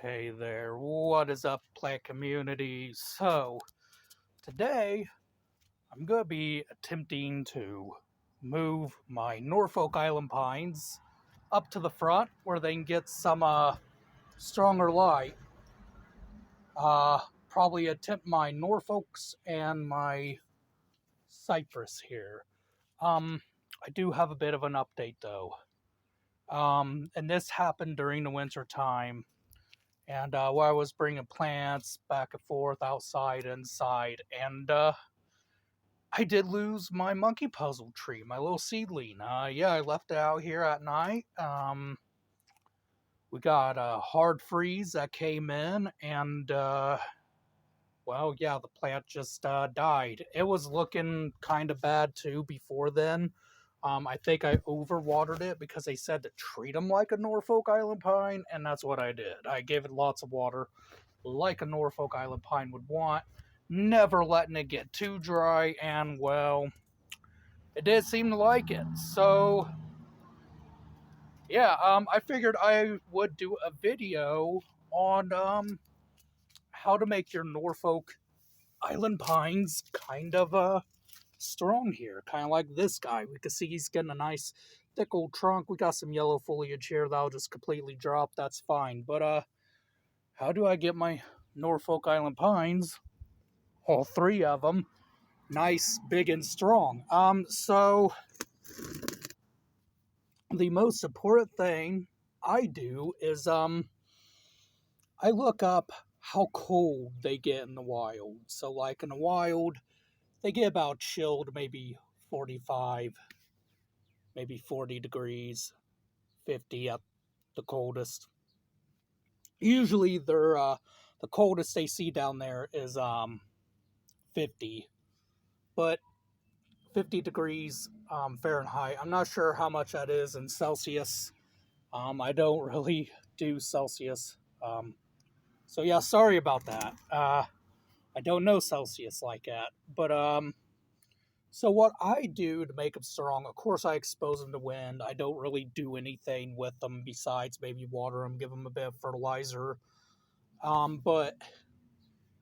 Hey there, what is up, plant community? So, today I'm going to be attempting to move my Norfolk Island pines up to the front where they can get some stronger light. Probably attempt my Norfolks and my cypress here. I do have a bit of an update though. And this happened during the winter time. And where I was bringing plants back and forth, outside, inside, and I did lose my monkey puzzle tree, my little seedling. Yeah, I left it out here at night. We got a hard freeze that came in, and well, yeah, the plant just died. It was looking kind of bad too before then. I think I overwatered it because they said to treat them like a Norfolk Island pine, and that's what I did. I gave it lots of water, like a Norfolk Island pine would want, never letting it get too dry, and well, it did seem to like it. So, yeah, I figured I would do a video on how to make your Norfolk Island pines kind of strong here, kind of like this guy. We can see he's getting a nice thick old trunk. We got some yellow foliage here that'll just completely drop. That's fine. But how do I get my Norfolk Island pines, all three of them, nice, big, and strong? So the most important thing I do is I look up how cold they get in the wild. So like in the wild, they get about chilled, maybe 45, maybe 40 degrees, 50 at the coldest. Usually they're the coldest they see down there is 50, but 50 degrees Fahrenheit. I'm not sure how much that is in Celsius. I don't really do Celsius. So yeah, sorry about that. I don't know Celsius like that. But so what I do to make them strong, of course I expose them to wind. I don't really do anything with them besides maybe water them, give them a bit of fertilizer. But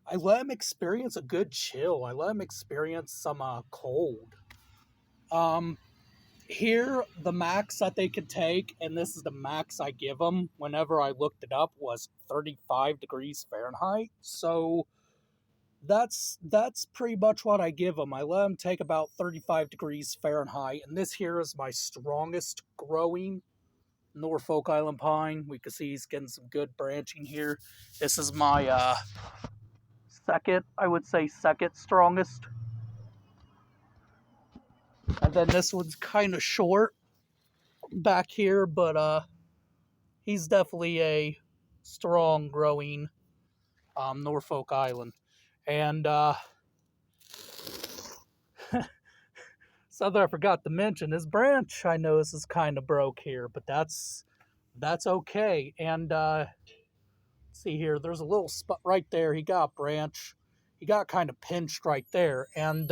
I let them experience a good chill. I let them experience some cold. Um, Here, the max that they could take, and this is the max I give them whenever I looked it up, was 35 degrees Fahrenheit. So that's pretty much what I give them. I let them take about 35 degrees Fahrenheit, and this here is my strongest growing Norfolk Island pine. We can see he's getting some good branching here. This is my second, I would say second strongest. And then this one's kind of short back here, but he's definitely a strong growing Norfolk Island. And something I forgot to mention, his branch I notice is kind of broke here, but that's okay. And see here, there's a little spot right there. He got a branch. He got kind of pinched right there, and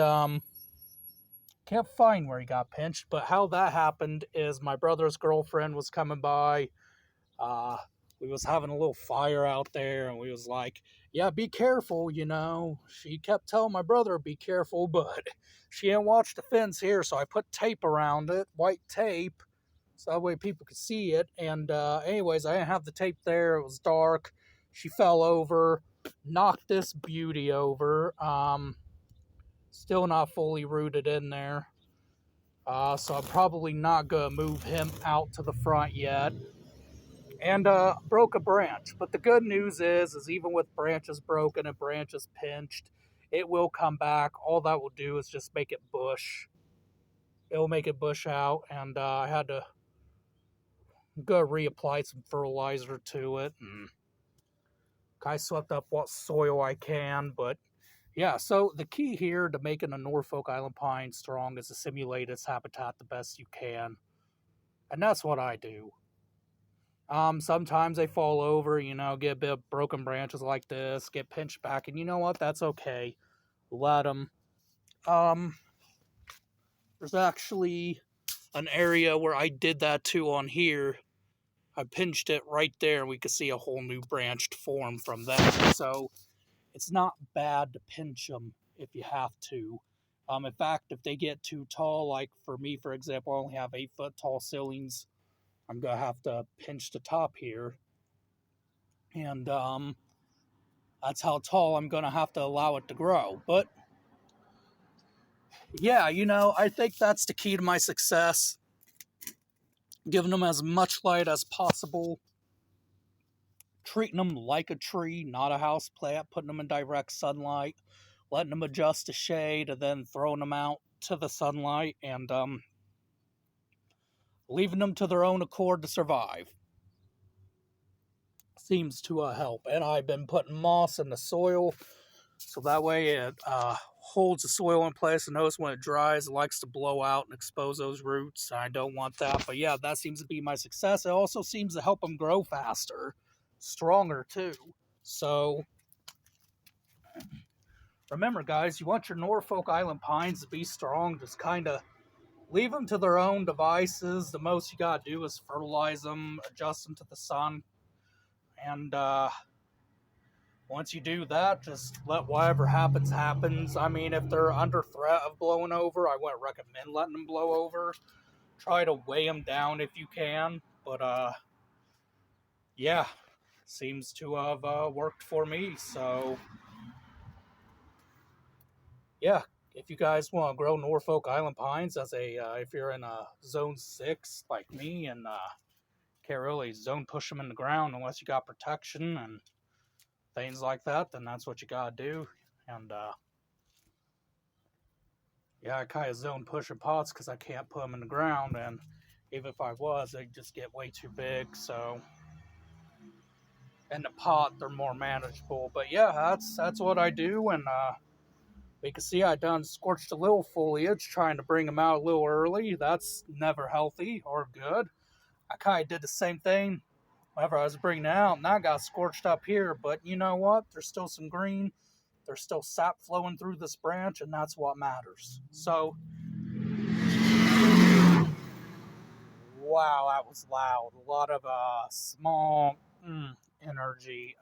can't find where he got pinched. But how that happened is my brother's girlfriend was coming by. Uh, we was having a little fire out there, and we was like, yeah, be careful, you know. She kept telling my brother, be careful, but she didn't watch the fence here, so I put tape around it, white tape, so that way people could see it. And anyways, I didn't have the tape there. It was dark. She fell over, knocked this beauty over. Still not fully rooted in there. So I'm probably not going to move him out to the front yet. And broke a branch. But the good news is even with branches broken and branches pinched, it will come back. All that will do is just make it bush. It will make it bush out, and I had to go reapply some fertilizer to it, and I swept up what soil I can. But yeah, so the key here to making a Norfolk Island pine strong is to simulate its habitat the best you can, and that's what I do. Sometimes they fall over, you know, get a bit of broken branches like this, get pinched back, and you know what? That's okay. Let them. Um, there's actually an area where I did that too on here. I pinched it right there. We could see a whole new branched form from that. So it's not bad to pinch them if you have to. In fact, if they get too tall, like for me, for example, I only have 8 foot tall ceilings. I'm gonna have to pinch the top here, and that's how tall I'm gonna have to allow it to grow. But yeah, I think that's the key to my success. Giving them as much light as possible, treating them like a tree, not a house plant, putting them in direct sunlight, letting them adjust to shade, and then throwing them out to the sunlight, and leaving them to their own accord to survive. Seems to help. And I've been putting moss in the soil so that way it holds the soil in place. And notice when it dries, it likes to blow out and expose those roots. I don't want that. But yeah, that seems to be my success. It also seems to help them grow faster, stronger too. So remember, guys, you want your Norfolk Island pines to be strong. Just kind of leave them to their own devices. The most you got to do is fertilize them, adjust them to the sun. And once you do that, just let whatever happens, happens. I mean, if they're under threat of blowing over, I wouldn't recommend letting them blow over. Try to weigh them down if you can. But, yeah, seems to have worked for me. So, yeah, if you guys want to grow Norfolk Island pines as if you're in a zone 6 like me and can't really zone push them in the ground unless you got protection and things like that, then that's what you gotta do. And yeah, I kind of zone pushing pots because I can't put them in the ground, and even if I was, they'd just get way too big. So in the pot, they're more manageable. But yeah, that's what I do, and you can see I done scorched a little foliage, trying to bring them out a little early. That's never healthy or good. I kind of did the same thing whenever I was bringing it out, and I got scorched up here. But you know what? There's still some green. There's still sap flowing through this branch, and that's what matters. So, wow, that was loud. A lot of small energy.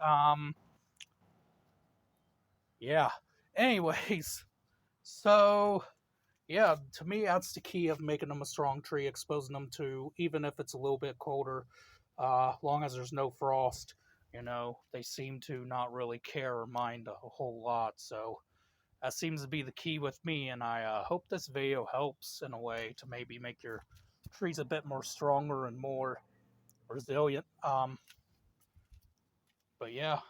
Yeah. Anyways, so yeah, to me, that's the key of making them a strong tree, exposing them to, even if it's a little bit colder, long as there's no frost. They seem to not really care or mind a whole lot. So that seems to be the key with me, and I hope this video helps in a way to maybe make your trees a bit more stronger and more resilient. But yeah,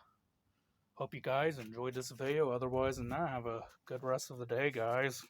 hope you guys enjoyed this video. Otherwise than that, have a good rest of the day, guys.